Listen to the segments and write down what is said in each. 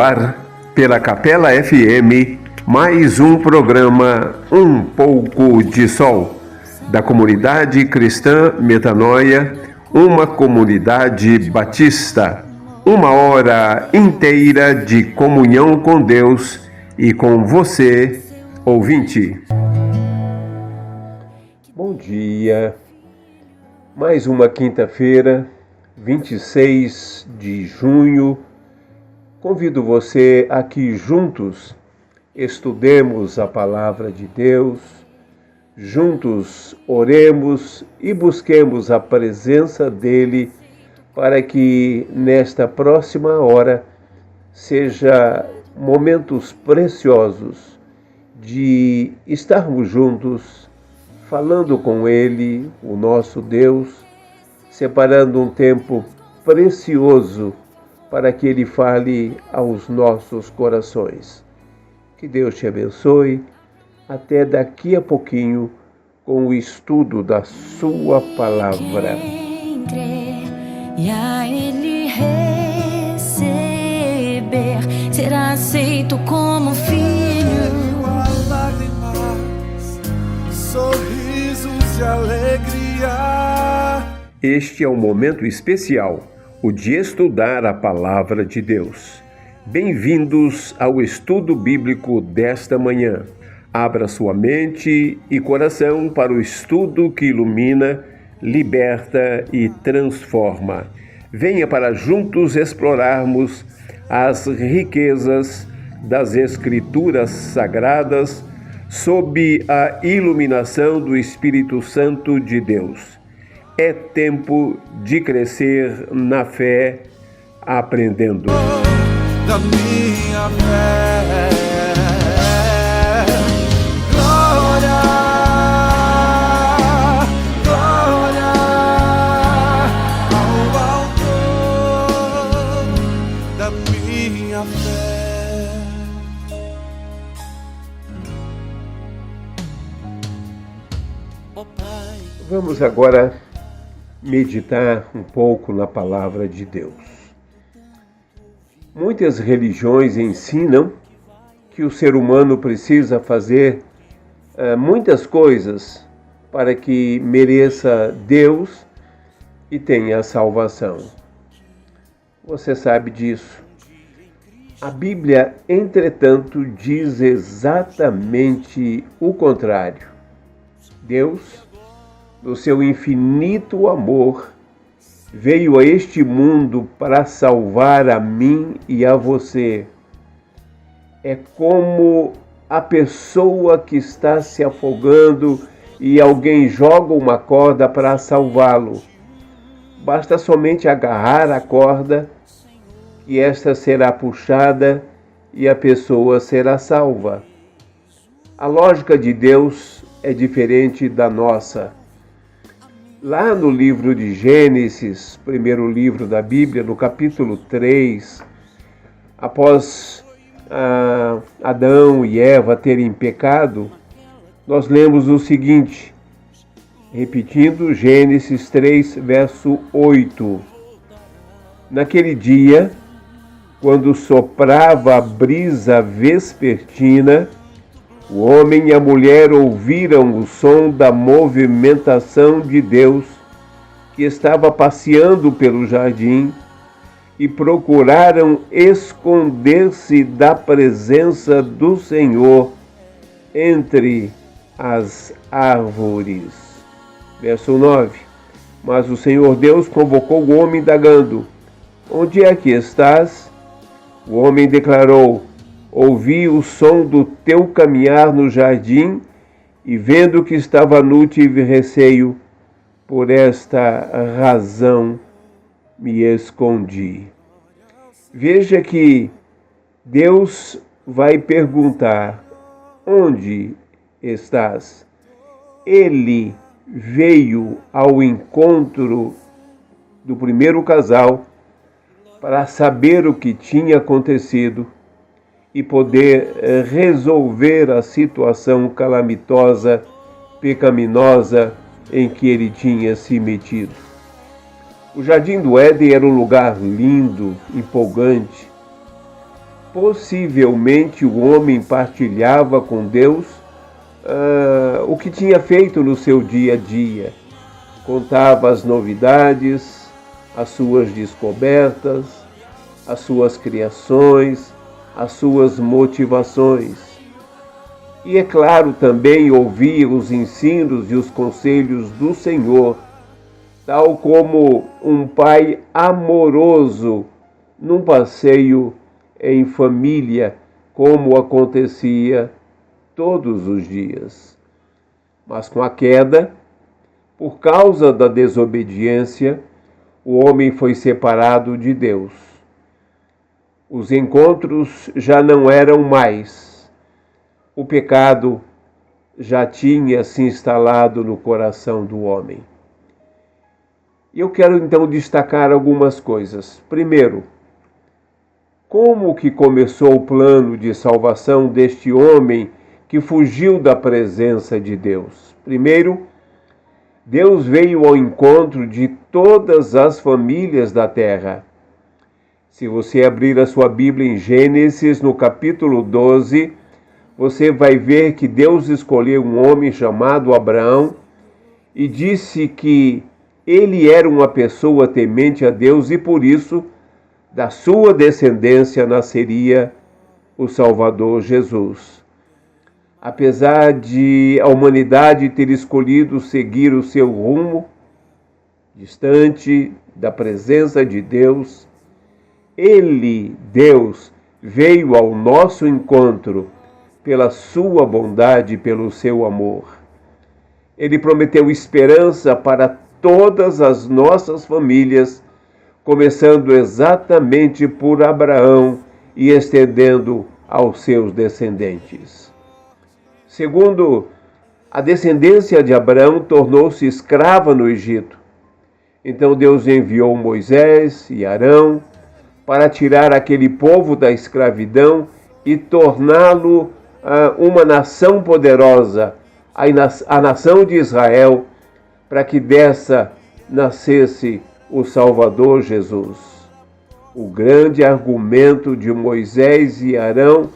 ar, pela Capela FM, mais um programa Um Pouco de Sol, da comunidade cristã Metanoia, uma comunidade batista. Uma hora inteira de comunhão com Deus e com você, ouvinte. Bom dia. Mais uma quinta-feira, 26 de junho. Convido você a que juntos estudemos a palavra de Deus, juntos oremos e busquemos a presença dele para que nesta próxima hora seja momentos preciosos de estarmos juntos, falando com ele, o nosso Deus, separando um tempo precioso para que ele fale aos nossos corações. Que Deus te abençoe. Até daqui a pouquinho com o estudo da sua palavra. E a ele receber, será aceito como filho. Lágrimas, sorrisos de alegria. Este é um momento especial, o de estudar a palavra de Deus. Bem-vindos ao estudo bíblico desta manhã. Abra sua mente e coração para o estudo que ilumina, liberta e transforma. Venha para juntos explorarmos as riquezas das Escrituras Sagradas sob a iluminação do Espírito Santo de Deus. É tempo de crescer na fé, aprendendo. Da minha fé, glória, glória ao autor da minha fé. Oh, Pai. Vamos agora meditar um pouco na palavra de Deus. Muitas religiões ensinam que o ser humano precisa fazer muitas coisas para que mereça Deus e tenha a salvação. Você sabe disso. A Bíblia, entretanto, diz exatamente o contrário. Deus, no seu infinito amor, veio a este mundo para salvar a mim e a você. É como a pessoa que está se afogando e alguém joga uma corda para salvá-lo. Basta somente agarrar a corda e esta será puxada e a pessoa será salva. A lógica de Deus é diferente da nossa. Lá no livro de Gênesis, primeiro livro da Bíblia, no capítulo 3, após Adão e Eva terem pecado, nós lemos o seguinte, repetindo Gênesis 3, verso 8. Naquele dia, quando soprava a brisa vespertina, o homem e a mulher ouviram o som da movimentação de Deus, que estava passeando pelo jardim, e procuraram esconder-se da presença do Senhor entre as árvores. Verso 9. Mas o Senhor Deus convocou o homem indagando: onde é que estás? O homem declarou: ouvi o som do teu caminhar no jardim e, vendo que estava nu, tive receio. Por esta razão me escondi. Veja que Deus vai perguntar: onde estás? Ele veio ao encontro do primeiro casal para saber o que tinha acontecido e poder resolver a situação calamitosa, pecaminosa em que ele tinha se metido. O Jardim do Éden era um lugar lindo, empolgante, Possivelmente o homem partilhava com Deus o que tinha feito no seu dia a dia. Contava as novidades, as suas descobertas, as suas criações, as suas motivações. E é claro, também ouvia os ensinos e os conselhos do Senhor, tal como um pai amoroso num passeio em família, como acontecia todos os dias. Mas com a queda, por causa da desobediência, o homem foi separado de Deus. Os encontros já não eram mais. O pecado já tinha se instalado no coração do homem. E eu quero então destacar algumas coisas. Primeiro, como que começou o plano de salvação deste homem que fugiu da presença de Deus? Primeiro, Deus veio ao encontro de todas as famílias da terra. Se você abrir a sua Bíblia em Gênesis, no capítulo 12, você vai ver que Deus escolheu um homem chamado Abraão e disse que ele era uma pessoa temente a Deus e por isso da sua descendência nasceria o Salvador Jesus. Apesar de a humanidade ter escolhido seguir o seu rumo, distante da presença de Deus, Deus, veio ao nosso encontro pela sua bondade e pelo seu amor. Ele prometeu esperança para todas as nossas famílias, começando exatamente por Abraão e estendendo aos seus descendentes. Segundo, a descendência de Abraão tornou-se escrava no Egito. Então Deus enviou Moisés e Arão para tirar aquele povo da escravidão e torná-lo uma nação poderosa, a nação de Israel, para que dessa nascesse o Salvador Jesus. O grande argumento de Moisés e Arão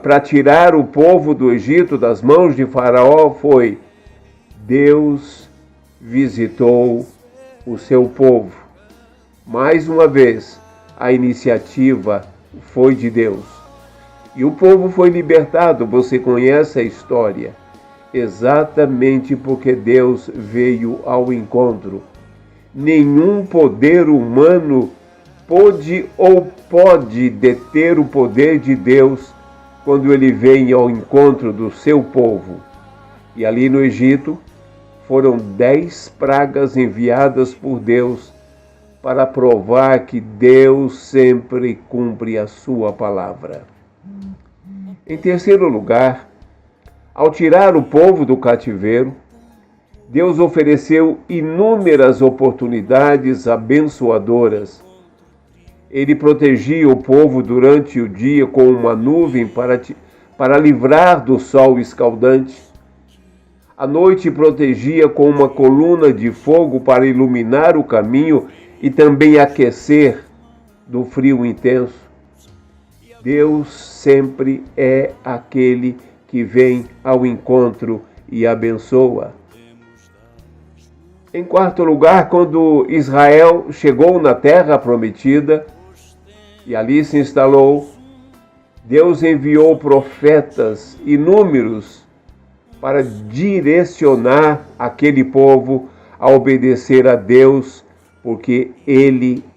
para tirar o povo do Egito das mãos de Faraó foi: Deus visitou o seu povo. Mais uma vez, a iniciativa foi de Deus. E o povo foi libertado, você conhece a história, exatamente porque Deus veio ao encontro. Nenhum poder humano pôde ou pode deter o poder de Deus quando ele vem ao encontro do seu povo. E ali no Egito foram 10 pragas enviadas por Deus para provar que Deus sempre cumpre a sua palavra. Em terceiro lugar, ao tirar o povo do cativeiro, Deus ofereceu inúmeras oportunidades abençoadoras. Ele protegia o povo durante o dia com uma nuvem para livrar do sol escaldante. À noite protegia com uma coluna de fogo para iluminar o caminho e também aquecer do frio intenso. Deus sempre é aquele que vem ao encontro e abençoa. Em quarto lugar, quando Israel chegou na terra prometida e ali se instalou, Deus enviou profetas inúmeros para direcionar aquele povo a obedecer a Deus, porque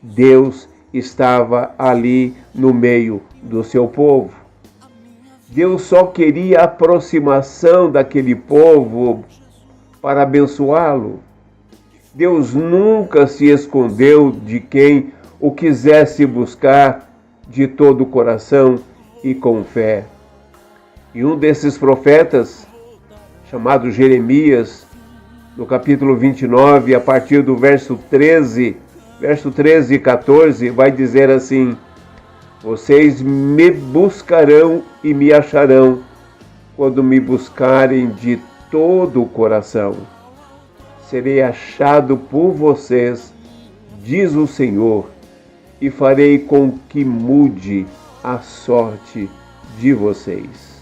Deus, estava ali no meio do seu povo. Deus só queria a aproximação daquele povo para abençoá-lo. Deus nunca se escondeu de quem o quisesse buscar de todo o coração e com fé. E um desses profetas, chamado Jeremias, no capítulo 29, a partir do verso 13 e 14, vai dizer assim: vocês me buscarão e me acharão quando me buscarem de todo o coração. Serei achado por vocês, diz o Senhor, e farei com que mude a sorte de vocês.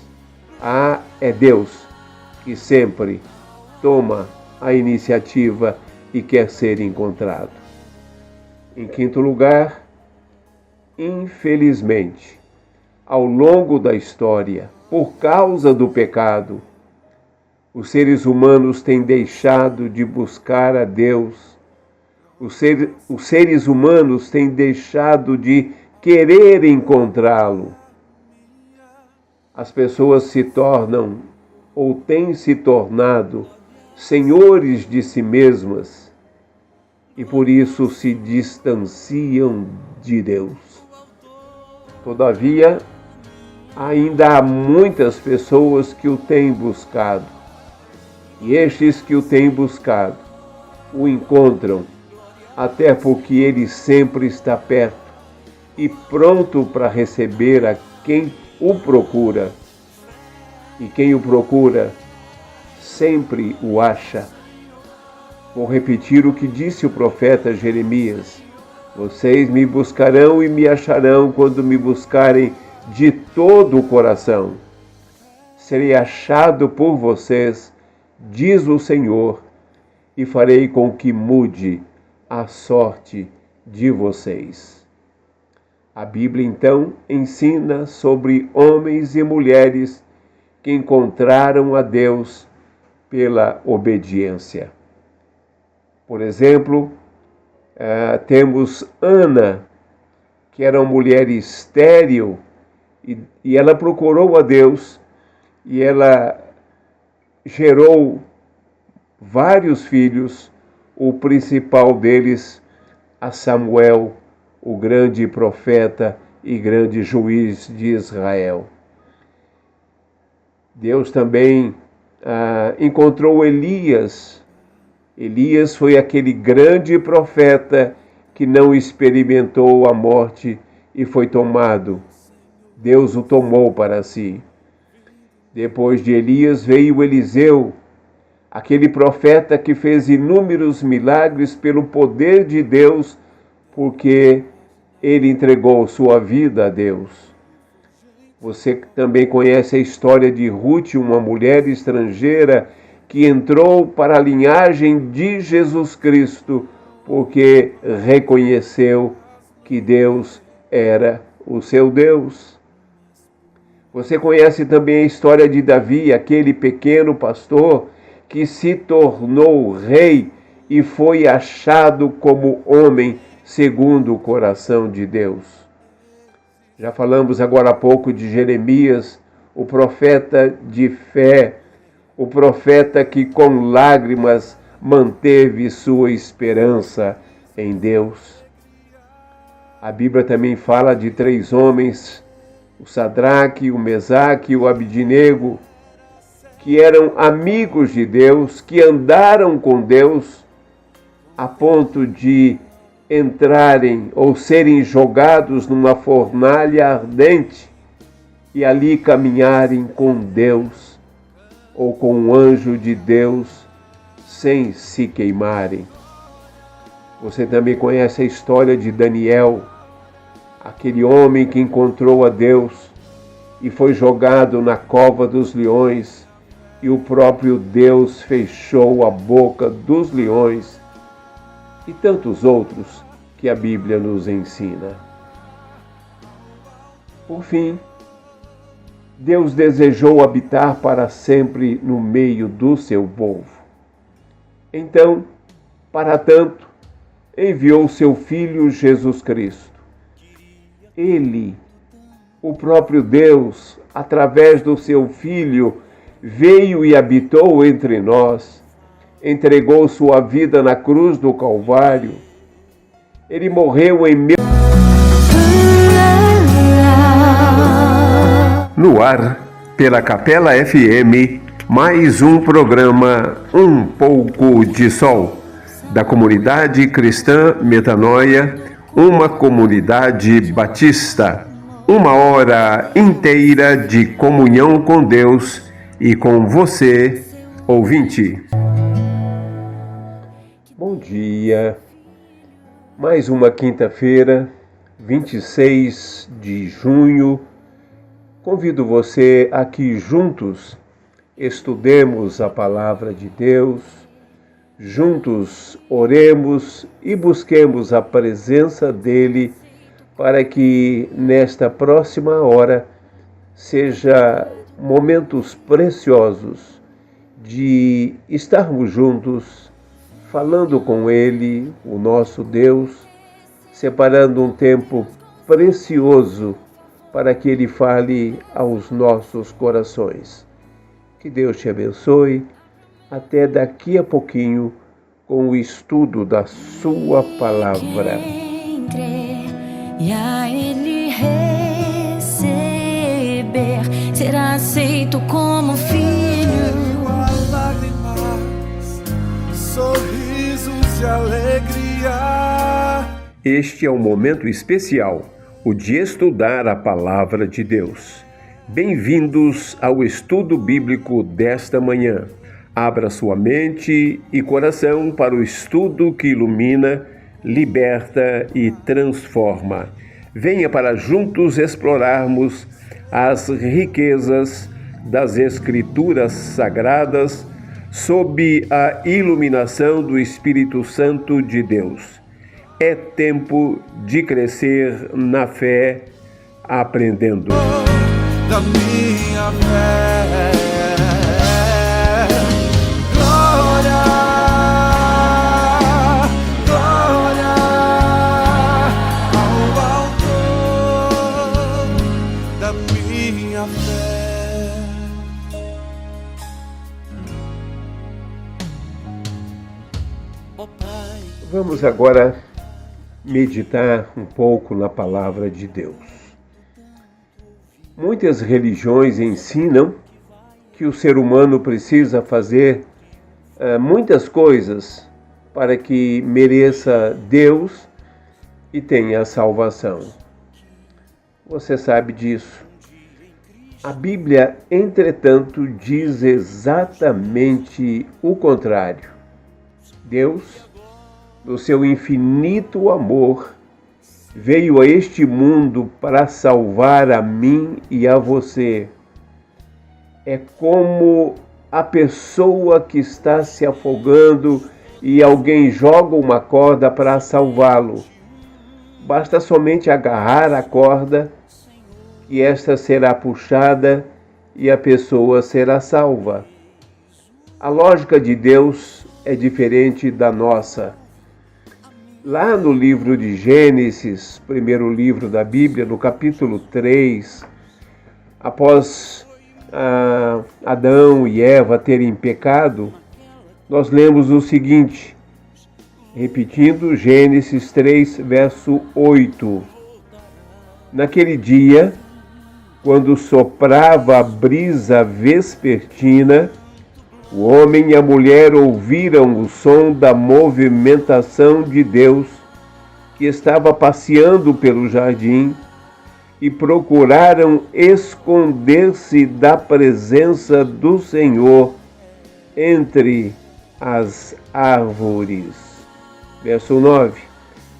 É Deus que sempre toma a iniciativa e quer ser encontrado. Em quinto lugar, infelizmente, ao longo da história, por causa do pecado, os seres humanos têm deixado de buscar a Deus. Os seres humanos têm deixado de querer encontrá-lo. As pessoas se tornam ou têm se tornado senhores de si mesmas e por isso se distanciam de Deus. Todavia, ainda há muitas pessoas que o têm buscado. E estes que o têm buscado o encontram, até porque ele sempre está perto e pronto para receber a quem o procura. E quem o procura sempre o acha. Vou repetir o que disse o profeta Jeremias: vocês me buscarão e me acharão quando me buscarem de todo o coração. Serei achado por vocês, diz o Senhor, e farei com que mude a sorte de vocês. A Bíblia, então, ensina sobre homens e mulheres que encontraram a Deus pela obediência. Por exemplo, temos Ana, que era uma mulher estéril, e ela procurou a Deus, e ela gerou vários filhos, o principal deles, a Samuel, o grande profeta e grande juiz de Israel. Deus também encontrou Elias. Elias foi aquele grande profeta que não experimentou a morte e foi tomado. Deus o tomou para si. Depois de Elias veio Eliseu, aquele profeta que fez inúmeros milagres pelo poder de Deus, porque ele entregou sua vida a Deus. Você também conhece a história de Ruth, uma mulher estrangeira que entrou para a linhagem de Jesus Cristo, porque reconheceu que Deus era o seu Deus. Você conhece também a história de Davi, aquele pequeno pastor que se tornou rei e foi achado como homem segundo o coração de Deus. Já falamos agora há pouco de Jeremias, o profeta de fé, o profeta que com lágrimas manteve sua esperança em Deus. A Bíblia também fala de 3 homens, o Sadraque, o Mesaque e o Abidnego, que eram amigos de Deus, que andaram com Deus a ponto de entrarem ou serem jogados numa fornalha ardente e ali caminharem com Deus ou com um anjo de Deus sem se queimarem. Você também conhece a história de Daniel, aquele homem que encontrou a Deus e foi jogado na cova dos leões, e o próprio Deus fechou a boca dos leões, e tantos outros que a Bíblia nos ensina. Por fim, Deus desejou habitar para sempre no meio do seu povo. Então, para tanto, enviou seu Filho Jesus Cristo. Ele, o próprio Deus, através do seu Filho, veio e habitou entre nós, entregou sua vida na cruz do Calvário. Ele morreu em meu... No ar, pela Capela FM, mais um programa Um Pouco de Sol, da comunidade cristã Metanoia, uma comunidade batista. 1 hora inteira de comunhão com Deus e com você, ouvinte. Bom dia. Mais uma quinta-feira, 26 de junho. Convido você a que juntos estudemos a palavra de Deus, juntos oremos e busquemos a presença dele para que nesta próxima hora seja momentos preciosos de estarmos juntos, falando com ele, o nosso Deus, separando um tempo precioso para que ele fale aos nossos corações. Que Deus te abençoe. Até daqui a pouquinho com o estudo da sua palavra. Quem crer e a ele receber será aceito como filho. As lágrimas, sorrisos de alegria. Este é um momento especial, o de estudar a palavra de Deus. Bem-vindos ao estudo bíblico desta manhã. Abra sua mente e coração para o estudo que ilumina, liberta e transforma. Venha para juntos explorarmos as riquezas das Escrituras Sagradas sob a iluminação do Espírito Santo de Deus. É tempo de crescer na fé, aprendendo. Da minha fé, glória, glória ao autor da minha fé. Oh, Pai. Vamos agora meditar um pouco na palavra de Deus. Muitas religiões ensinam que o ser humano precisa fazer muitas coisas para que mereça Deus e tenha a salvação. Você sabe disso. A Bíblia, entretanto, diz exatamente o contrário. Deus, no seu infinito amor, veio a este mundo para salvar a mim e a você. É como a pessoa que está se afogando e alguém joga uma corda para salvá-lo. Basta somente agarrar a corda e esta será puxada e a pessoa será salva. A lógica de Deus é diferente da nossa. Lá no livro de Gênesis, primeiro livro da Bíblia, no capítulo 3, após Adão e Eva terem pecado, nós lemos o seguinte, repetindo Gênesis 3, verso 8. Naquele dia, quando soprava a brisa vespertina, o homem e a mulher ouviram o som da movimentação de Deus, que estava passeando pelo jardim, e procuraram esconder-se da presença do Senhor entre as árvores. Verso 9.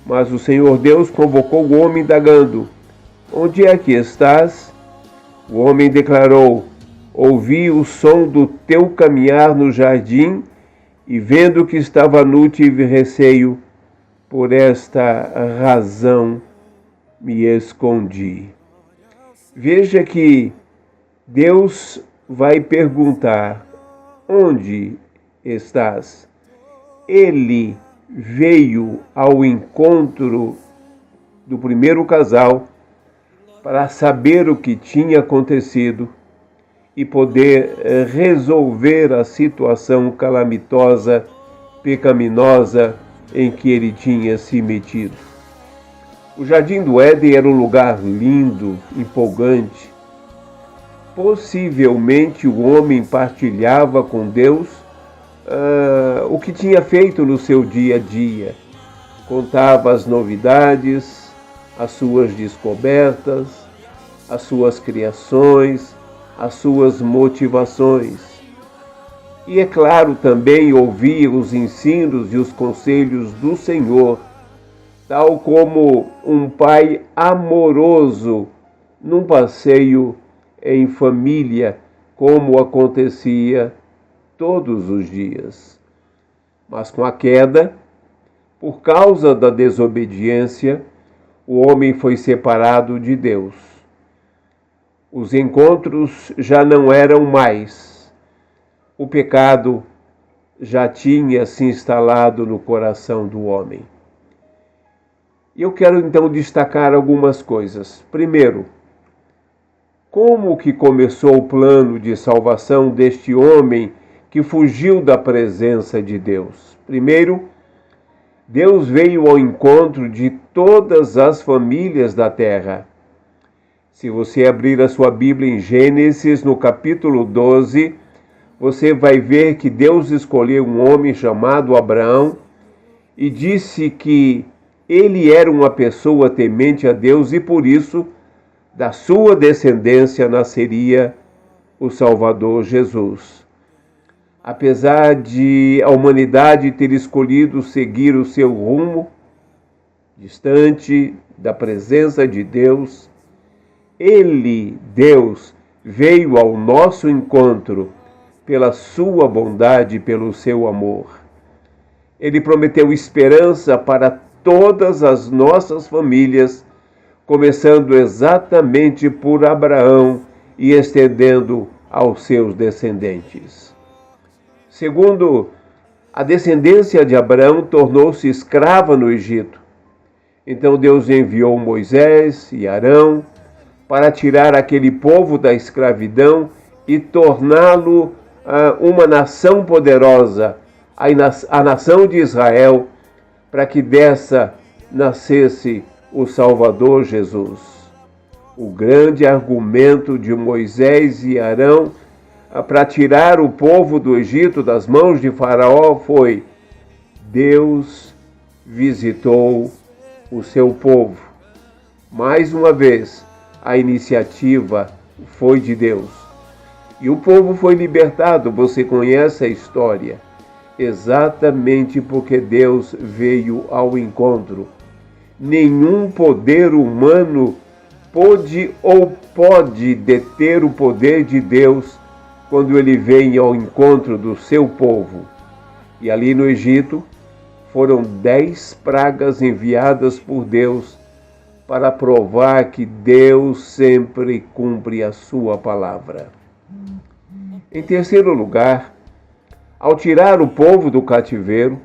Mas o Senhor Deus convocou o homem indagando: onde é que estás? O homem declarou: ouvi o som do teu caminhar no jardim e, vendo que estava nu, tive receio. Por esta razão me escondi. Veja que Deus vai perguntar: onde estás? Ele veio ao encontro do primeiro casal para saber o que tinha acontecido e poder resolver a situação calamitosa, pecaminosa em que ele tinha se metido. O Jardim do Éden era um lugar lindo, empolgante. Possivelmente o homem partilhava com Deus o que tinha feito no seu dia a dia. Contava as novidades, as suas descobertas, as suas criações, as suas motivações. E é claro, também ouvia os ensinos e os conselhos do Senhor tal como um pai amoroso num passeio em família, como acontecia todos os dias. Mas com a queda, por causa da desobediência, o homem foi separado de Deus. Os encontros já não eram mais. O pecado já tinha se instalado no coração do homem. E eu quero então destacar algumas coisas. Primeiro, como que começou o plano de salvação deste homem que fugiu da presença de Deus? Primeiro, Deus veio ao encontro de todas as famílias da terra. Se você abrir a sua Bíblia em Gênesis, no capítulo 12, você vai ver que Deus escolheu um homem chamado Abraão e disse que ele era uma pessoa temente a Deus e por isso, da sua descendência nasceria o Salvador Jesus. Apesar de a humanidade ter escolhido seguir o seu rumo, distante da presença de Deus, Deus, veio ao nosso encontro pela sua bondade e pelo seu amor. Ele prometeu esperança para todas as nossas famílias, começando exatamente por Abraão e estendendo aos seus descendentes. Segundo, a descendência de Abraão tornou-se escrava no Egito. Então Deus enviou Moisés e Arão para tirar aquele povo da escravidão e torná-lo uma nação poderosa, a nação de Israel, para que dessa nascesse o Salvador Jesus. O grande argumento de Moisés e Arão para tirar o povo do Egito das mãos de Faraó foi: Deus visitou o seu povo. Mais uma vez, a iniciativa foi de Deus. E o povo foi libertado, você conhece a história. Exatamente porque Deus veio ao encontro. Nenhum poder humano pôde ou pode deter o poder de Deus quando ele vem ao encontro do seu povo. E ali no Egito foram 10 pragas enviadas por Deus para provar que Deus sempre cumpre a sua palavra. Em terceiro lugar, ao tirar o povo do cativeiro,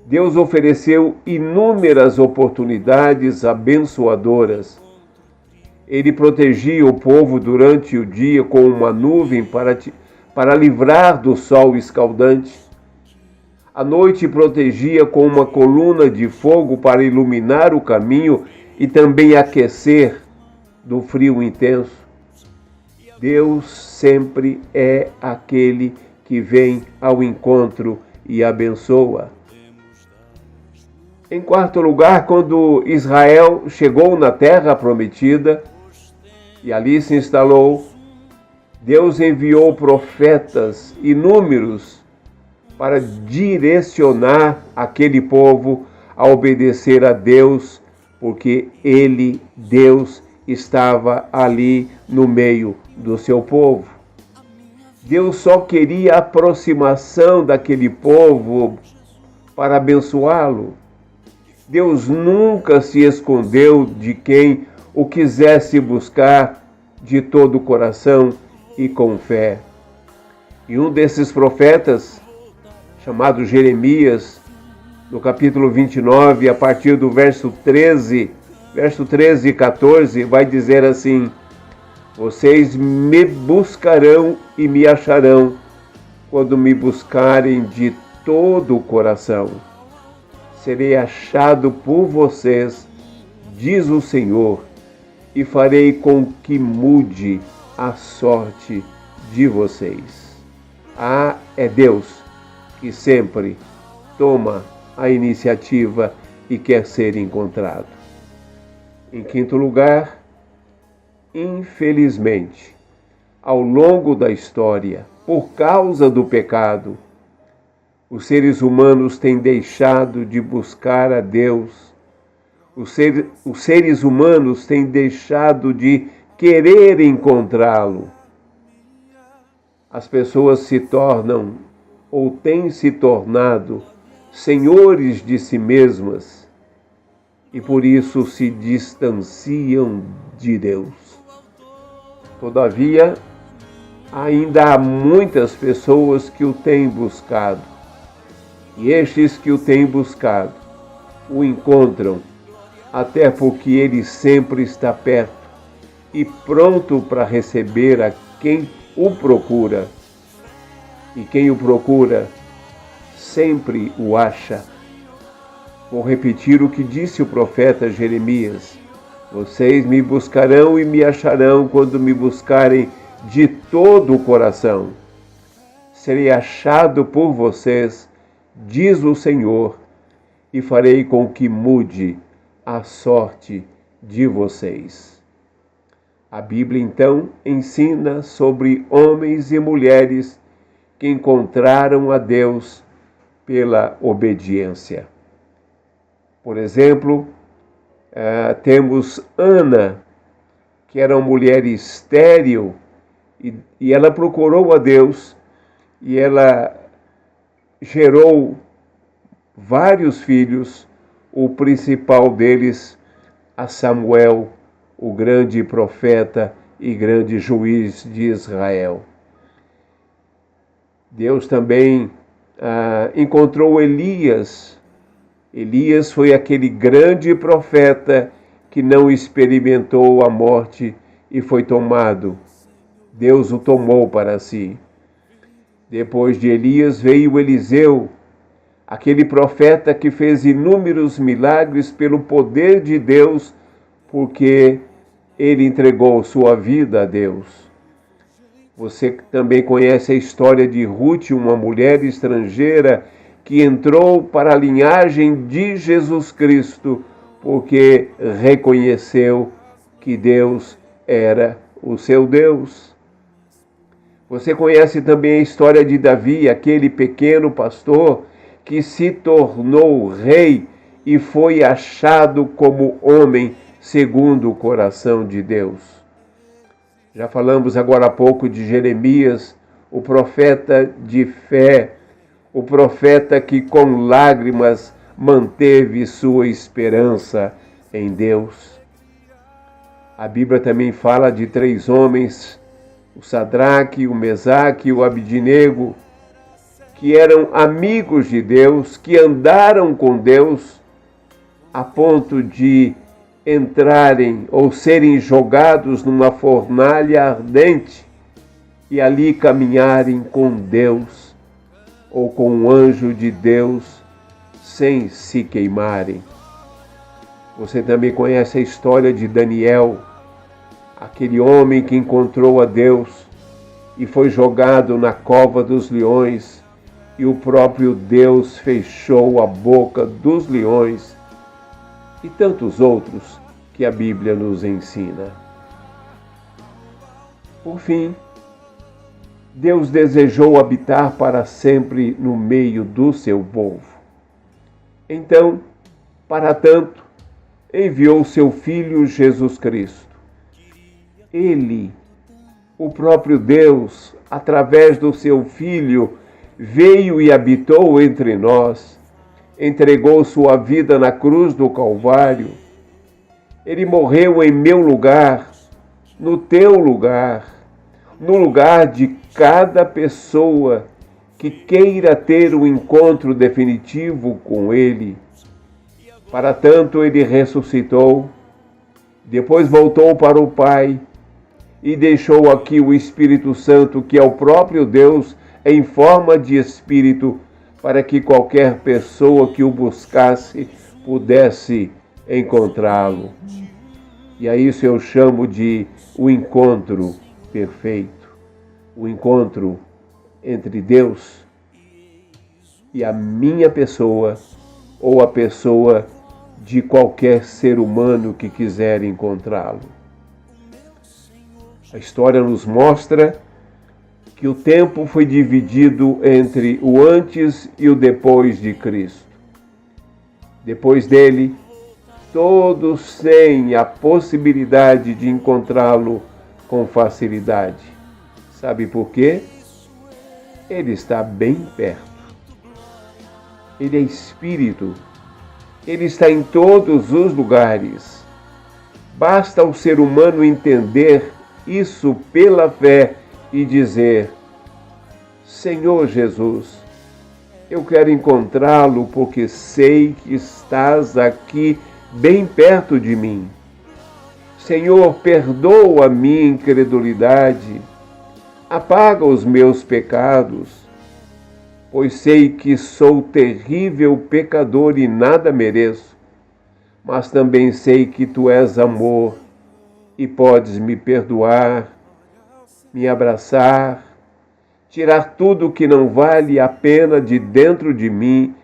Deus ofereceu inúmeras oportunidades abençoadoras. Ele protegia o povo durante o dia com uma nuvem para livrar do sol escaldante. À noite protegia com uma coluna de fogo para iluminar o caminho e também aquecer do frio intenso. Deus sempre é aquele que vem ao encontro e abençoa. Em quarto lugar, quando Israel chegou na terra prometida e ali se instalou, Deus enviou profetas inúmeros para direcionar aquele povo a obedecer a Deus, porque Deus, estava ali no meio do seu povo. Deus só queria a aproximação daquele povo para abençoá-lo. Deus nunca se escondeu de quem o quisesse buscar de todo o coração e com fé. E um desses profetas, chamado Jeremias, no capítulo 29, a partir do verso 13 e 14, vai dizer assim: vocês me buscarão e me acharão quando me buscarem de todo o coração. Serei achado por vocês, diz o Senhor, e farei com que mude a sorte de vocês. É Deus que sempre toma a iniciativa e quer ser encontrado. Em quinto lugar, infelizmente, ao longo da história, por causa do pecado, os seres humanos têm deixado de buscar a Deus Os seres humanos têm deixado de querer encontrá-lo. As pessoas se tornam ou têm se tornado senhores de si mesmas e por isso se distanciam de Deus. Todavia, ainda há muitas pessoas que o têm buscado, e estes que o têm buscado o encontram, até porque ele sempre está perto e pronto para receber a quem o procura. E quem o procura sempre o acha. Vou repetir o que disse o profeta Jeremias: vocês me buscarão e me acharão quando me buscarem de todo o coração. Serei achado por vocês, diz o Senhor, e farei com que mude a sorte de vocês. A Bíblia, então, ensina sobre homens e mulheres que encontraram a Deus pela obediência. Por exemplo, temos Ana, que era uma mulher estéril, e ela procurou a Deus, e ela gerou vários filhos, o principal deles, a Samuel, o grande profeta e grande juiz de Israel. Deus também encontrou Elias. Elias foi aquele grande profeta que não experimentou a morte e foi tomado. Deus o tomou para si. Depois de Elias veio Eliseu, aquele profeta que fez inúmeros milagres pelo poder de Deus, porque ele entregou sua vida a Deus. Você também conhece a história de Ruth, uma mulher estrangeira que entrou para a linhagem de Jesus Cristo, porque reconheceu que Deus era o seu Deus. Você conhece também a história de Davi, aquele pequeno pastor que se tornou rei e foi achado como homem segundo o coração de Deus. Já falamos agora há pouco de Jeremias, o profeta de fé, o profeta que com lágrimas manteve sua esperança em Deus. A Bíblia também fala de 3 homens, o Sadraque, o Mesaque e o Abidnego, que eram amigos de Deus, que andaram com Deus a ponto de entrarem ou serem jogados numa fornalha ardente e ali caminharem com Deus ou com um anjo de Deus sem se queimarem. Você também conhece a história de Daniel, aquele homem que encontrou a Deus e foi jogado na cova dos leões, e o próprio Deus fechou a boca dos leões, e tantos outros que a Bíblia nos ensina. Por fim, Deus desejou habitar para sempre no meio do seu povo. Então, para tanto, enviou seu Filho Jesus Cristo. Ele, o próprio Deus, através do seu Filho, veio e habitou entre nós, entregou sua vida na cruz do Calvário. Ele morreu em meu lugar, no teu lugar, no lugar de cada pessoa que queira ter um encontro definitivo com Ele. Para tanto, Ele ressuscitou, depois voltou para o Pai e deixou aqui o Espírito Santo, que é o próprio Deus, em forma de Espírito, para que qualquer pessoa que o buscasse pudesse encontrá-lo. E a isso eu chamo de o encontro perfeito, o encontro entre Deus e a minha pessoa ou a pessoa de qualquer ser humano que quiser encontrá-lo. A história nos mostra que o tempo foi dividido entre o antes e o depois de Cristo. Depois dele, todos têm a possibilidade de encontrá-lo com facilidade. Sabe por quê? Ele está bem perto. Ele é Espírito. Ele está em todos os lugares. Basta ao ser humano entender isso pela fé e dizer: Senhor Jesus, eu quero encontrá-lo porque sei que estás aqui bem perto de mim. Senhor, perdoa a minha incredulidade, apaga os meus pecados, pois sei que sou terrível pecador e nada mereço, mas também sei que Tu és amor e podes me perdoar, me abraçar, tirar tudo que não vale a pena de dentro de mim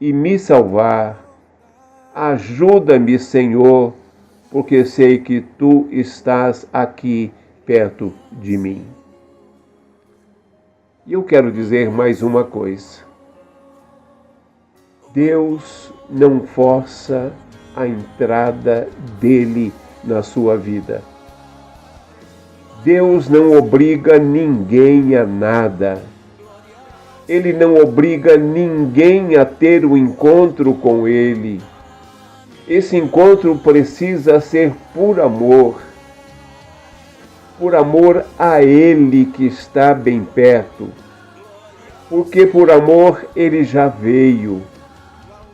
e me salvar. Ajuda-me, Senhor, porque sei que Tu estás aqui perto de mim. E eu quero dizer mais uma coisa. Deus não força a entrada dele na sua vida. Deus não obriga ninguém a nada. Ele não obriga ninguém a ter um encontro com Ele. Esse encontro precisa ser por amor a Ele que está bem perto. Porque por amor Ele já veio.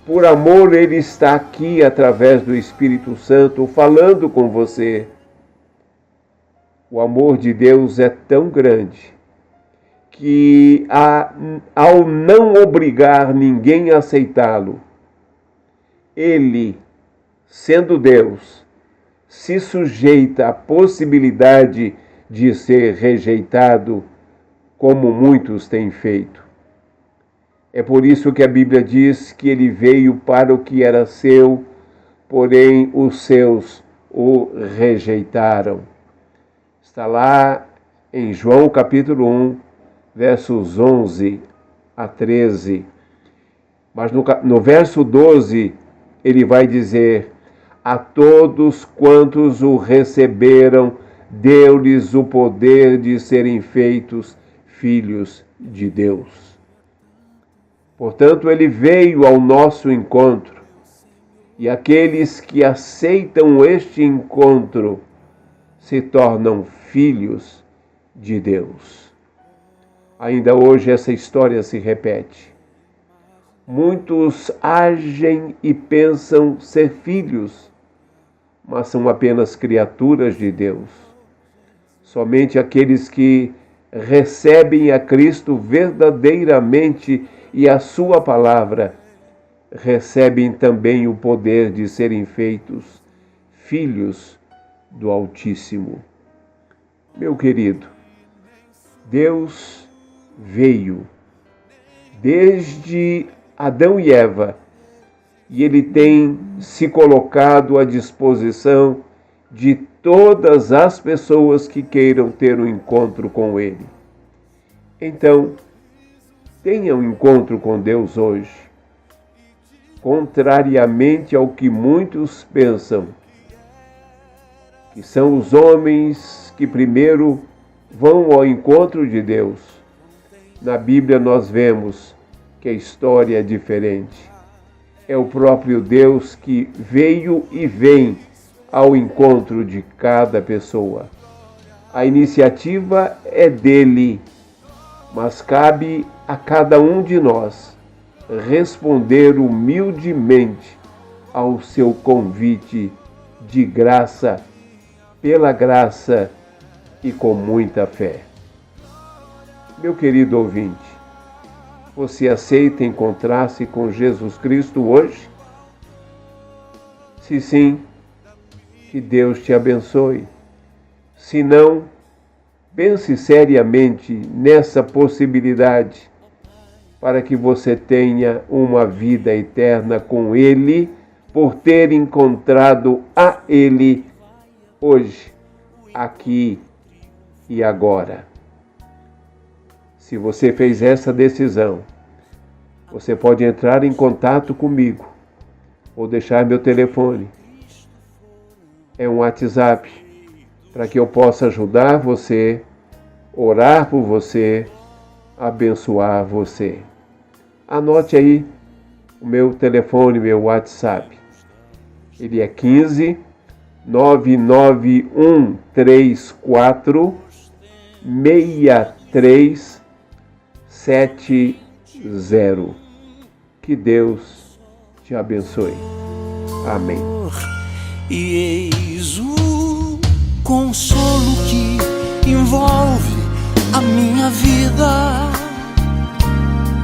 Por amor Ele está aqui através do Espírito Santo falando com você. O amor de Deus é tão grande que, ao não obrigar ninguém a aceitá-lo, Ele, sendo Deus, se sujeita à possibilidade de ser rejeitado, como muitos têm feito. É por isso que a Bíblia diz que Ele veio para o que era seu, porém os seus o rejeitaram. Está lá em João capítulo 1, versos 11 a 13. Mas no verso 12, ele vai dizer: a todos quantos o receberam, deu-lhes o poder de serem feitos filhos de Deus. Portanto, ele veio ao nosso encontro, e aqueles que aceitam este encontro se tornam filhos de Deus. Ainda hoje essa história se repete. Muitos agem e pensam ser filhos, mas são apenas criaturas de Deus. Somente aqueles que recebem a Cristo verdadeiramente e a sua palavra recebem também o poder de serem feitos filhos do Altíssimo. Meu querido, Deus veio desde Adão e Eva e Ele tem se colocado à disposição de todas as pessoas que queiram ter um encontro com Ele. Então, tenha um encontro com Deus hoje. Contrariamente ao que muitos pensam, que são os homens que primeiro vão ao encontro de Deus. Na Bíblia nós vemos que a história é diferente. É o próprio Deus que veio e vem ao encontro de cada pessoa. A iniciativa é dele, mas cabe a cada um de nós responder humildemente ao seu convite de graça, pela graça e com muita fé. Meu querido ouvinte, você aceita encontrar-se com Jesus Cristo hoje? Se sim, que Deus te abençoe. Se não, pense seriamente nessa possibilidade para que você tenha uma vida eterna com Ele, por ter encontrado a Ele hoje, aqui e agora. Se você fez essa decisão, você pode entrar em contato comigo ou deixar meu telefone é um WhatsApp para que eu possa ajudar você, orar por você, abençoar você. Anote aí o meu telefone, meu WhatsApp. Ele é 15 99134 6370. Que Deus te abençoe. Amém. E eis o consolo que envolve a minha vida,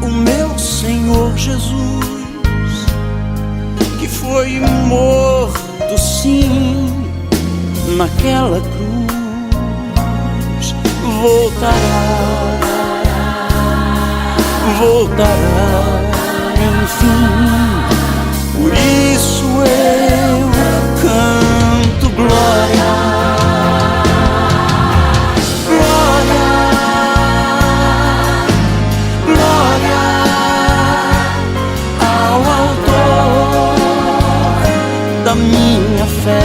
o meu Senhor Jesus, que foi morto sim naquela cruz, voltará, enfim. Por isso eu canto glória, glória, glória ao autor da minha fé.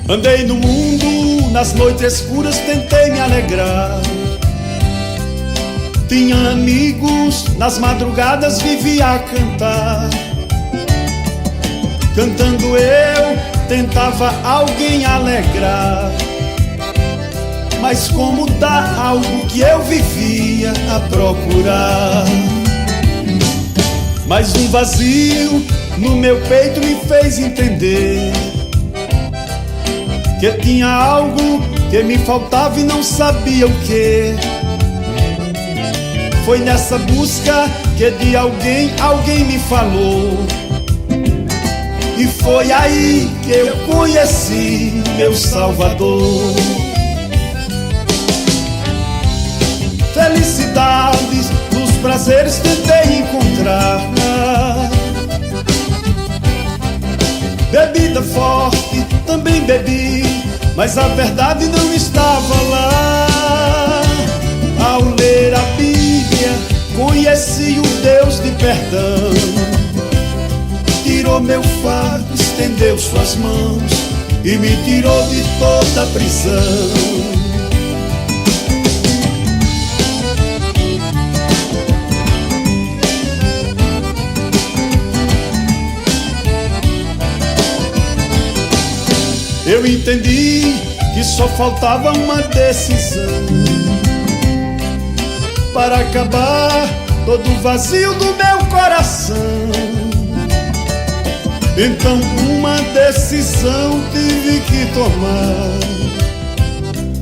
Andei no mundo, nas noites escuras tentei me alegrar. Tinha amigos, nas madrugadas vivia a cantar. Cantando eu tentava alguém alegrar. Mas como dá algo que eu vivia a procurar? Mas um vazio no meu peito me fez entender que tinha algo que me faltava e não sabia o que. Foi nessa busca que de alguém me falou, e foi aí que eu conheci meu Salvador. Felicidades nos prazeres tentei encontrar, bebida forte também bebi, mas a verdade não estava lá. Ao ler a Bíblia, conheci o Deus de perdão. Tirou meu fardo, estendeu suas mãos e me tirou de toda a prisão. Eu entendi que só faltava uma decisão para acabar todo o vazio do meu coração. Então uma decisão tive que tomar.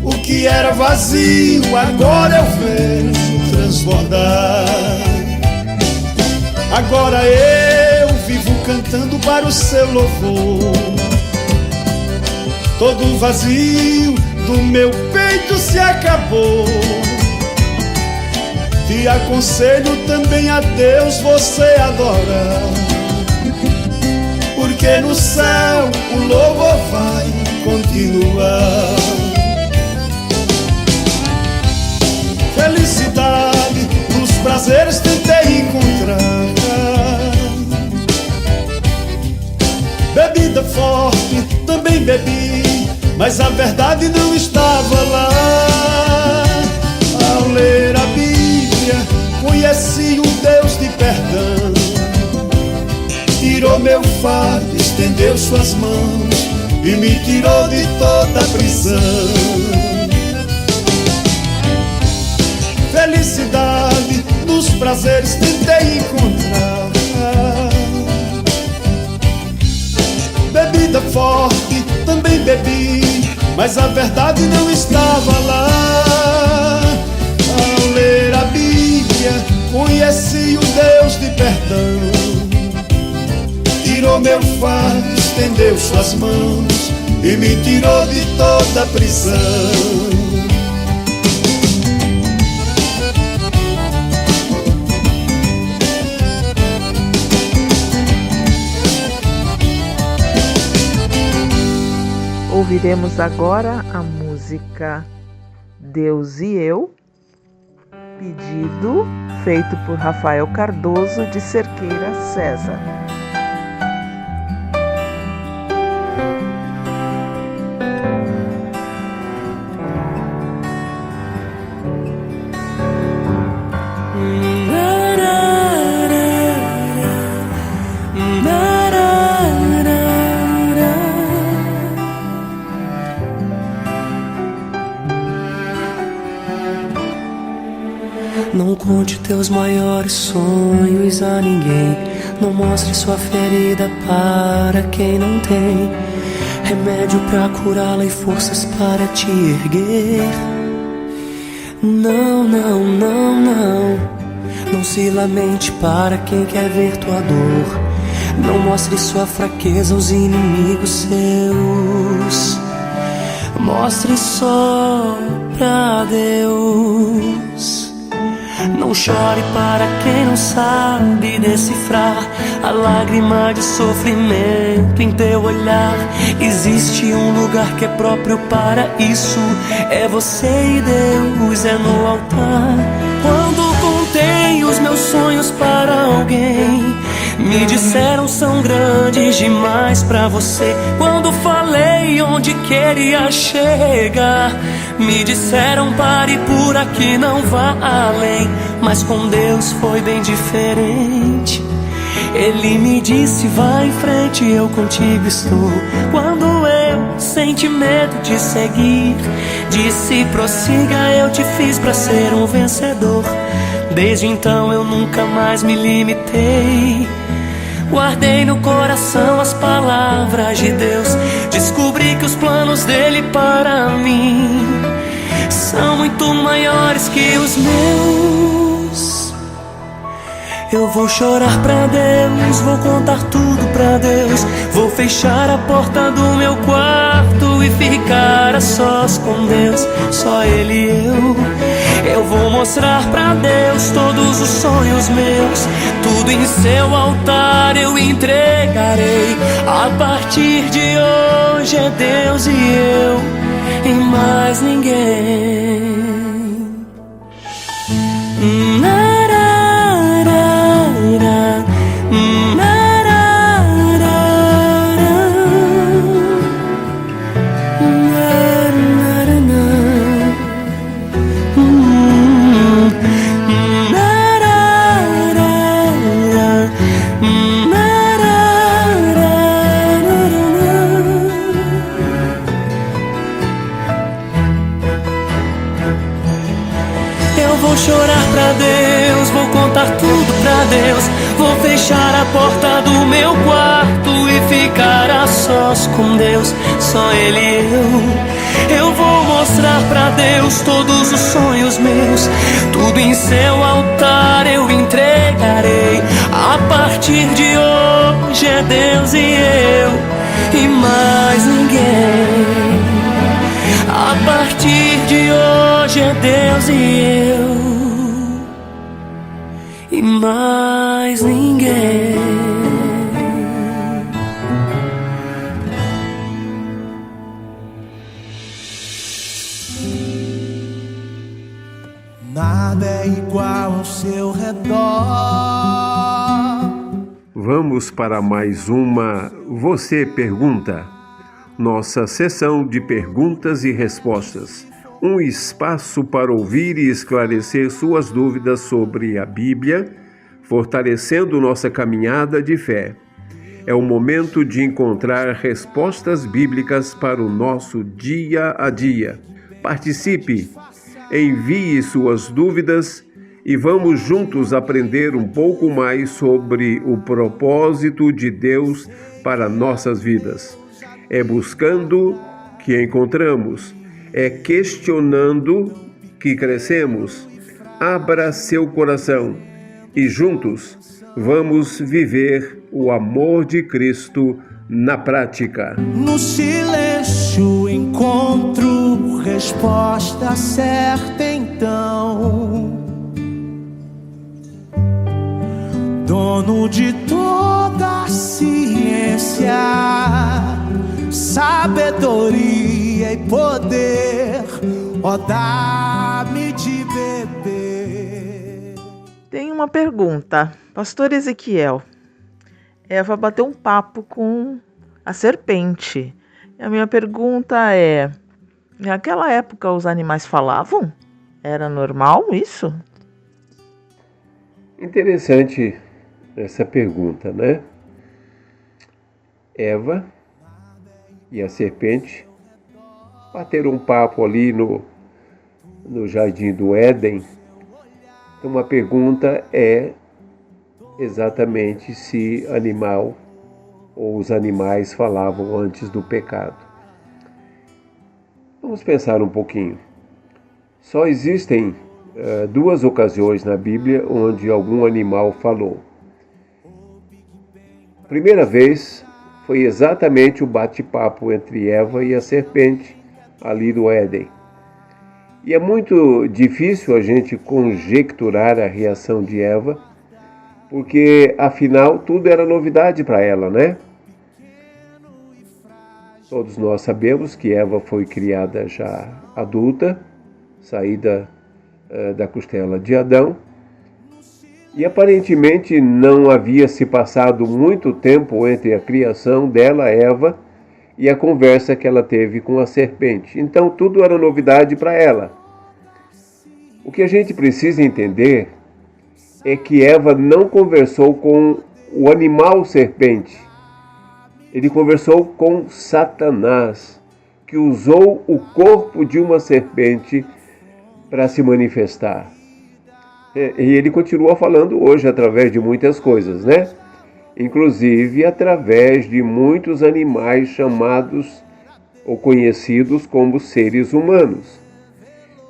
O que era vazio agora eu vejo transbordar. Agora eu vivo cantando para o seu louvor. Todo o vazio do meu peito se acabou. Te aconselho também a Deus você adorar, porque no céu o louvor vai continuar. Felicidade nos prazeres tentei encontrar, bebida forte também bebi, mas a verdade não estava lá. Ao ler a Bíblia, conheci um Deus de perdão. Tirou meu fardo, estendeu suas mãos e me tirou de toda a prisão. Felicidade nos prazeres tentei encontrar, bebida forte também bebi, mas a verdade não estava lá. Ao ler a Bíblia, conheci o Deus de perdão. Tirou meu fardo, estendeu suas mãos e me tirou de toda a prisão. Ouviremos agora a música Deus e Eu, pedido feito por Rafael Cardoso de Cerqueira, César. Não conte teus maiores sonhos a ninguém. Não mostre sua ferida para quem não tem remédio pra curá-la e forças para te erguer. Não, não, não, não. Não se lamente para quem quer ver tua dor. Não mostre sua fraqueza aos inimigos seus. Mostre só pra Deus. Não chore para quem não sabe decifrar a lágrima de sofrimento em teu olhar. Existe um lugar que é próprio para isso. É você e Deus, é no altar. Quando contei os meus sonhos para alguém, me disseram são grandes demais pra você. Quando falei onde queria chegar, me disseram pare por aqui, não vá além. Mas com Deus foi bem diferente. Ele me disse vai em frente, eu contigo estou. Quando eu senti medo de seguir, disse prossiga, eu te fiz pra ser um vencedor. Desde então eu nunca mais me limitei. Guardei no coração as palavras de Deus. Descobri que os planos dele para mim são muito maiores que os meus. Eu vou chorar pra Deus, vou contar tudo pra Deus. Vou fechar a porta do meu quarto e ficar a sós com Deus, só Ele e eu. Eu vou mostrar pra Deus todos os sonhos meus. Tudo em seu altar eu entregarei. A partir de hoje é Deus e eu e mais ninguém. Vou chorar pra Deus, vou contar tudo pra Deus. Vou fechar a porta do meu quarto e ficar a sós com Deus, só Ele e eu. Eu vou mostrar pra Deus todos os sonhos meus. Tudo em seu altar eu entregarei. A partir de hoje é Deus e eu e mais ninguém. A partir de hoje é Deus e eu e mais ninguém. Nada é igual ao seu redor. Vamos para mais uma Você Pergunta, nossa sessão de perguntas e respostas. Um espaço para ouvir e esclarecer suas dúvidas sobre a Bíblia, fortalecendo nossa caminhada de fé. É o momento de encontrar respostas bíblicas para o nosso dia a dia. Participe, envie suas dúvidas e vamos juntos aprender um pouco mais sobre o propósito de Deus para nossas vidas. É buscando que encontramos, é questionando que crescemos. Abra seu coração e juntos vamos viver o amor de Cristo na prática. No silêncio encontro resposta certa então. Dono de toda a ciência, sabedoria e poder, ó, dá-me de beber. Tem uma pergunta. Pastor Ezequiel, Eva bateu um papo com a serpente. E a minha pergunta é, naquela época os animais falavam? Era normal isso? Interessante essa pergunta, né? Eva e a serpente bateram um papo ali no jardim do Éden. Então, uma pergunta é exatamente se animal ou os animais falavam antes do pecado. Vamos pensar um pouquinho. Só existem duas ocasiões na Bíblia onde algum animal falou. A primeira vez foi exatamente o bate-papo entre Eva e a serpente ali do Éden. E é muito difícil a gente conjecturar a reação de Eva, porque afinal tudo era novidade para ela, né? Todos nós sabemos que Eva foi criada já adulta, saída da costela de Adão, e aparentemente não havia se passado muito tempo entre a criação dela, Eva, e a conversa que ela teve com a serpente. Então tudo era novidade para ela. O que a gente precisa entender é que Eva não conversou com o animal serpente. Ele conversou com Satanás, que usou o corpo de uma serpente para se manifestar. E ele continua falando hoje através de muitas coisas, né? Inclusive através de muitos animais chamados ou conhecidos como seres humanos.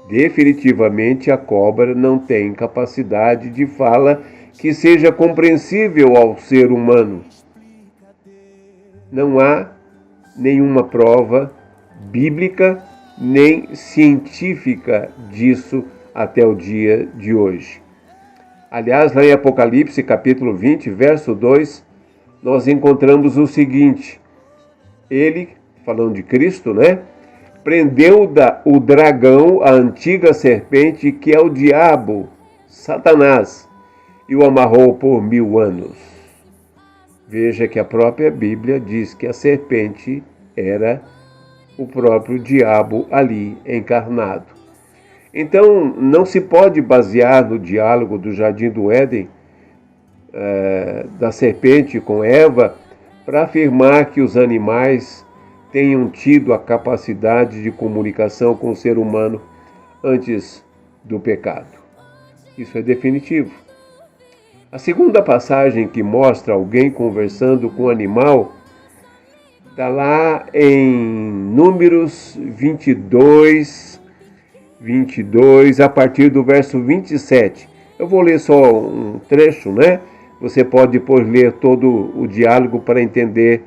Definitivamente a cobra não tem capacidade de fala que seja compreensível ao ser humano. Não há nenhuma prova bíblica nem científica disso até o dia de hoje. Aliás, lá em Apocalipse, capítulo 20, verso 2, nós encontramos o seguinte: ele, falando de Cristo, né? Prendeu o dragão, a antiga serpente, que é o diabo, Satanás, e o amarrou por 1000 anos. Veja que a própria Bíblia diz que a serpente era o próprio diabo ali encarnado. Então, não se pode basear no diálogo do Jardim do Éden, da serpente com Eva, para afirmar que os animais tenham tido a capacidade de comunicação com o ser humano antes do pecado. Isso é definitivo. A segunda passagem que mostra alguém conversando com o animal está lá em Números 22, a partir do verso 27. Eu vou ler só um trecho, né? Você pode depois ler todo o diálogo para entender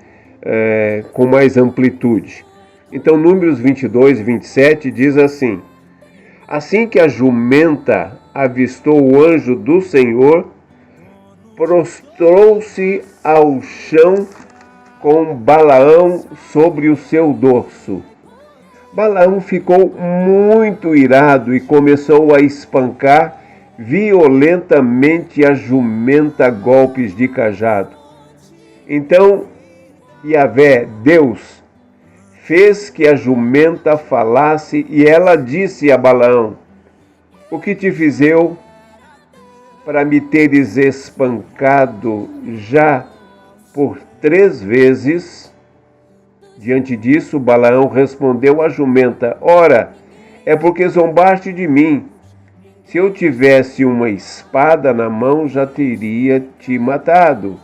com mais amplitude. Então, Números 22, 27 diz assim: assim que a jumenta avistou o anjo do Senhor, prostrou-se ao chão com Balaão sobre o seu dorso. Balaão ficou muito irado e começou a espancar violentamente a jumenta a golpes de cajado. Então, Yahvé, Deus, fez que a jumenta falasse e ela disse a Balaão: o que te fiz eu para me teres espancado já por 3 vezes? Diante disso, Balaão respondeu à jumenta: ora, é porque zombaste de mim. Se eu tivesse uma espada na mão, já teria te matado.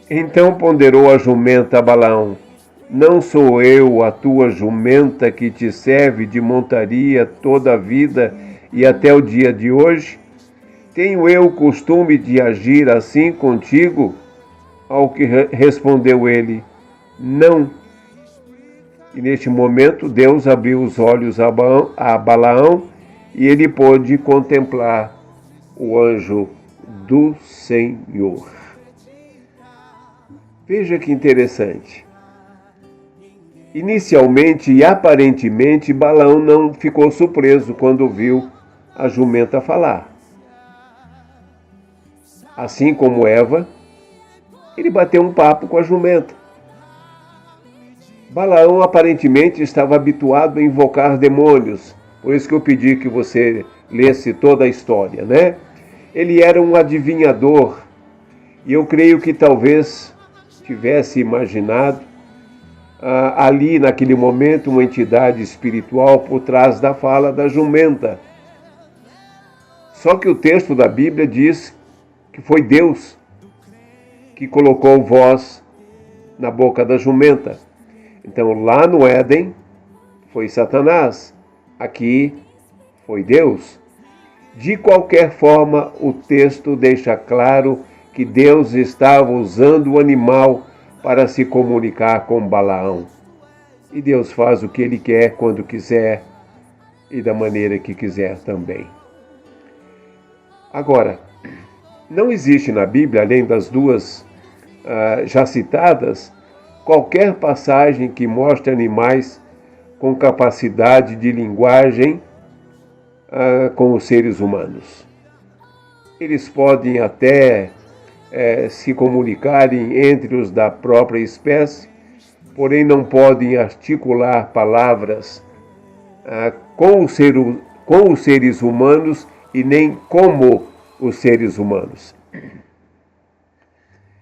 Então ponderou a jumenta a Balaão: não sou eu a tua jumenta que te serve de montaria toda a vida e até o dia de hoje? Tenho eu o costume de agir assim contigo? Ao que respondeu ele: não. E neste momento Deus abriu os olhos a Balaão e ele pôde contemplar o anjo do Senhor. Veja que interessante. Inicialmente e aparentemente, Balaão não ficou surpreso quando viu a jumenta falar. Assim como Eva, ele bateu um papo com a jumenta. Balaão aparentemente estava habituado a invocar demônios, por isso que eu pedi que você lesse toda a história, né? Ele era um adivinhador, e eu creio que talvez tivesse imaginado ali naquele momento uma entidade espiritual por trás da fala da jumenta. Só que o texto da Bíblia diz que foi Deus que colocou voz na boca da jumenta. Então lá no Éden foi Satanás, aqui foi Deus. De qualquer forma, o texto deixa claro que Deus estava usando o animal para se comunicar com Balaão. E Deus faz o que Ele quer, quando quiser e da maneira que quiser também. Agora, não existe na Bíblia, além das duas já citadas, qualquer passagem que mostre animais com capacidade de linguagem com os seres humanos. Eles podem até se comunicarem entre os da própria espécie, porém não podem articular palavras com os seres humanos e nem como os seres humanos.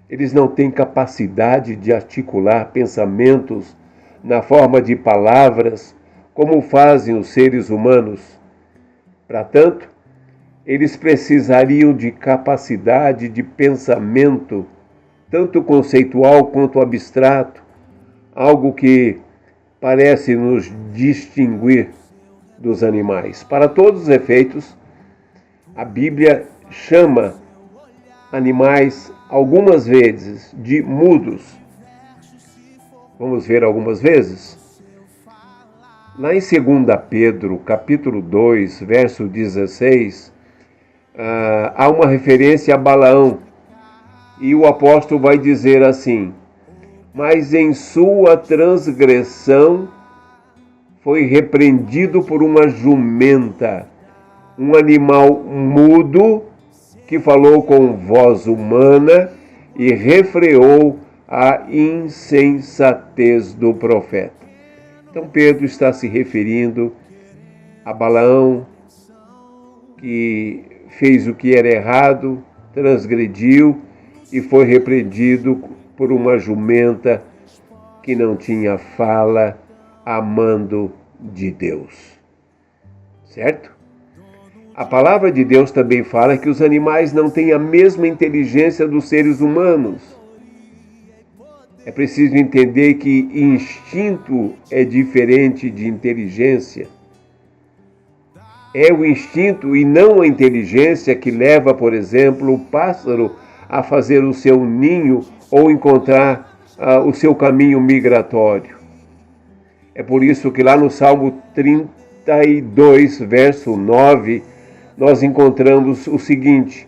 Eles não têm capacidade de articular pensamentos na forma de palavras como fazem os seres humanos. Para tanto, eles precisariam de capacidade de pensamento, tanto conceitual quanto abstrato, algo que parece nos distinguir dos animais. Para todos os efeitos, a Bíblia chama animais algumas vezes de mudos. Vamos ver algumas vezes? Lá em 2 Pedro, capítulo 2, verso 16, há uma referência a Balaão. E o apóstolo vai dizer assim: mas em sua transgressão foi repreendido por uma jumenta, um animal mudo que falou com voz humana e refreou a insensatez do profeta. Então Pedro está se referindo a Balaão, que fez o que era errado, transgrediu e foi repreendido por uma jumenta que não tinha fala, amando de Deus. Certo? A palavra de Deus também fala que os animais não têm a mesma inteligência dos seres humanos. É preciso entender que instinto é diferente de inteligência. É o instinto e não a inteligência que leva, por exemplo, o pássaro a fazer o seu ninho ou encontrar o seu caminho migratório. É por isso que lá no Salmo 32, verso 9, nós encontramos o seguinte: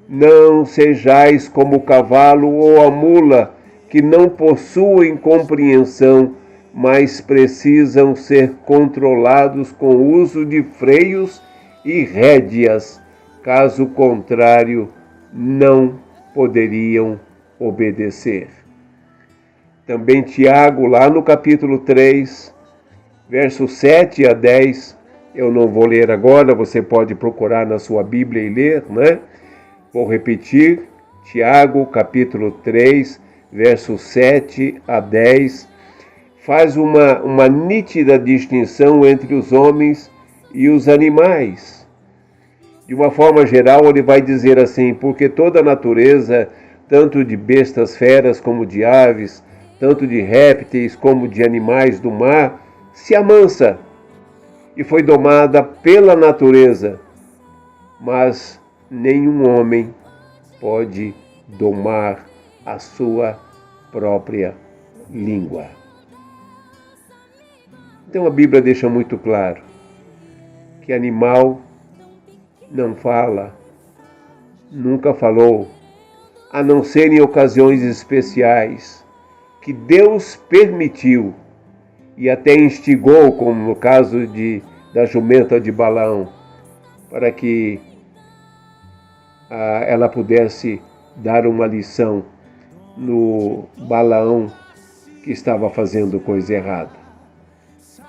não sejais como o cavalo ou a mula, que não possuem compreensão, mas precisam ser controlados com o uso de freios e rédeas. Caso contrário, não poderiam obedecer. Também Tiago, lá no capítulo 3, versos 7 a 10, eu não vou ler agora, você pode procurar na sua Bíblia e ler, né? Vou repetir, Tiago, capítulo 3, versos 7 a 10, faz uma nítida distinção entre os homens e os animais. De uma forma geral, ele vai dizer assim: porque toda a natureza, tanto de bestas feras como de aves, tanto de répteis como de animais do mar, se amansa e foi domada pela natureza, mas nenhum homem pode domar a sua própria língua. Então a Bíblia deixa muito claro que animal não fala, nunca falou, a não ser em ocasiões especiais que Deus permitiu e até instigou, como no caso da jumenta de Balaão, para que ela pudesse dar uma lição no Balaão que estava fazendo coisa errada.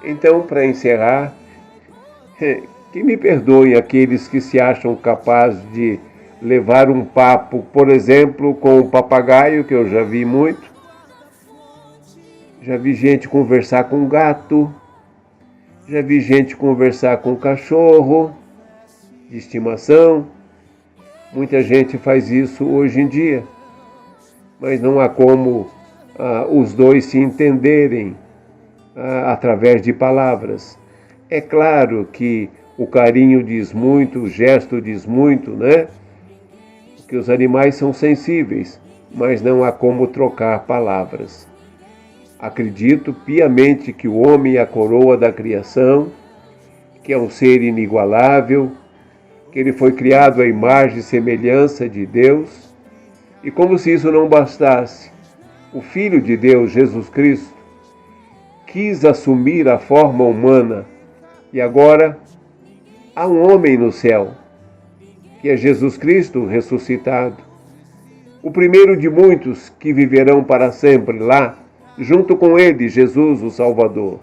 Então, para encerrar, que me perdoem aqueles que se acham capazes de levar um papo, por exemplo, com o papagaio, que eu já vi muito. Já vi gente conversar com gato, já vi gente conversar com cachorro de estimação. Muita gente faz isso hoje em dia, mas não há como os dois se entenderem através de palavras. É claro que o carinho diz muito, o gesto diz muito, né? Porque os animais são sensíveis, mas não há como trocar palavras. Acredito piamente que o homem é a coroa da criação, que é um ser inigualável, que ele foi criado à imagem e semelhança de Deus, e como se isso não bastasse, o Filho de Deus, Jesus Cristo, quis assumir a forma humana, e agora há um homem no céu, que é Jesus Cristo ressuscitado, o primeiro de muitos que viverão para sempre lá, junto com ele, Jesus, o Salvador.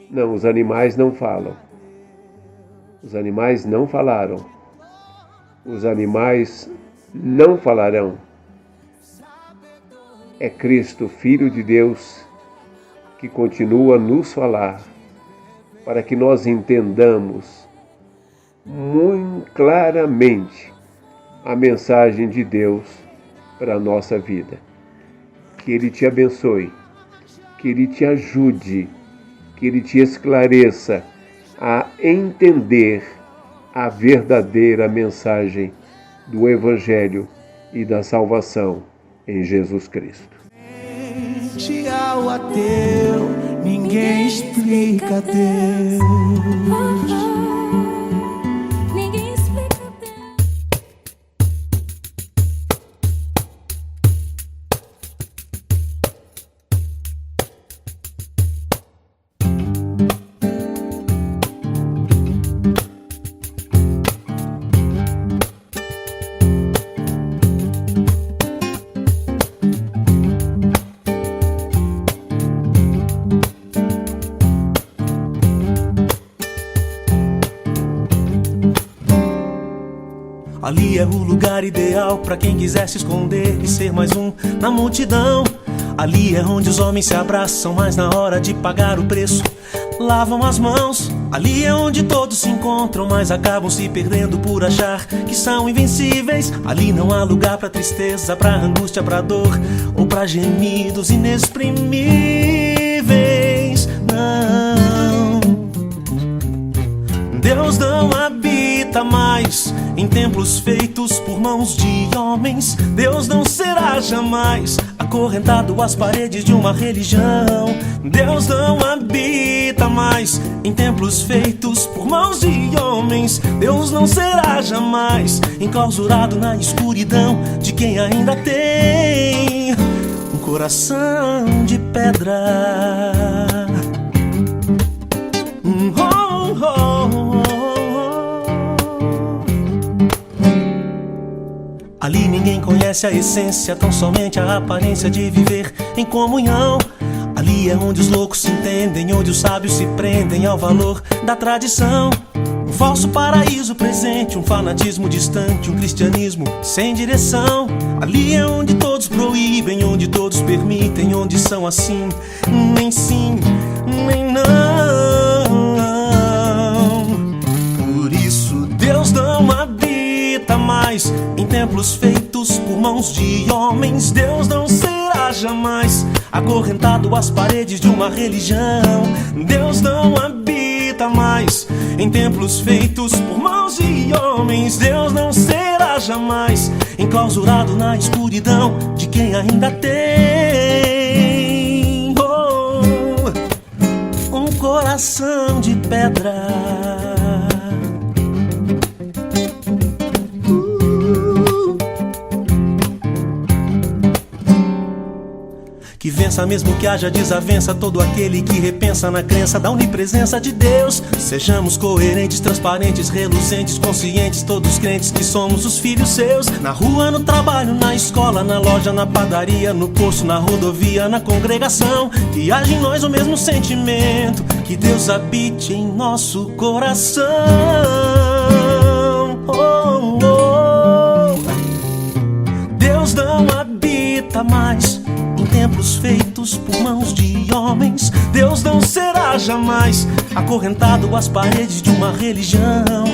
Não, os animais não falam. Os animais não falaram. Os animais não falarão. É Cristo, Filho de Deus, que continua a nos falar, para que nós entendamos muito claramente a mensagem de Deus para a nossa vida. Que Ele te abençoe, que Ele te ajude, que Ele te esclareça a entender a verdadeira mensagem do Evangelho e da salvação em Jesus Cristo. Ao ateu, ninguém explica Deus. Ninguém explica Deus. Ali é o lugar ideal pra quem quiser se esconder e ser mais um na multidão. Ali é onde os homens se abraçam, mas na hora de pagar o preço lavam as mãos. Ali é onde todos se encontram, mas acabam se perdendo por achar que são invencíveis. Ali não há lugar pra tristeza, pra angústia, pra dor ou pra gemidos inexprimíveis. Não, Deus não habita mais em templos feitos por mãos de homens. Deus não será jamais acorrentado às paredes de uma religião. Deus não habita mais em templos feitos por mãos de homens. Deus não será jamais enclausurado na escuridão de quem ainda tem um coração de pedra. Ali ninguém conhece a essência, tão somente a aparência de viver em comunhão. Ali é onde os loucos se entendem, onde os sábios se prendem ao valor da tradição. Um falso paraíso presente, um fanatismo distante, um cristianismo sem direção. Ali é onde todos proíbem, onde todos permitem, onde são assim, nem sim, nem não. Por isso Deus não habita mais em templos feitos por mãos de homens. Deus não será jamais acorrentado às paredes de uma religião. Deus não habita mais em templos feitos por mãos de homens. Deus não será jamais enclausurado na escuridão de quem ainda tem um coração de pedra. que vença mesmo que haja desavença todo aquele que repensa na crença da onipresença de Deus. Sejamos coerentes, transparentes, reluzentes, conscientes, todos crentes que somos os filhos seus. Na rua, no trabalho, na escola, na loja, na padaria, no posto, na rodovia, na congregação, que haja em nós o mesmo sentimento, que Deus habite em nosso coração. Oh, oh. Deus não habita mais em templos feitos por mãos de homens. Deus não será jamais acorrentado às paredes de uma religião.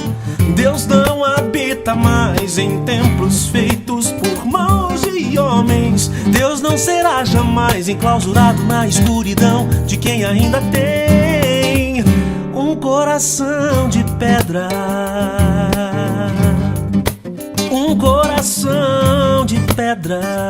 Deus não habita mais em templos feitos por mãos de homens. Deus não será jamais enclausurado na escuridão de quem ainda tem um coração de pedra. Um coração de pedra.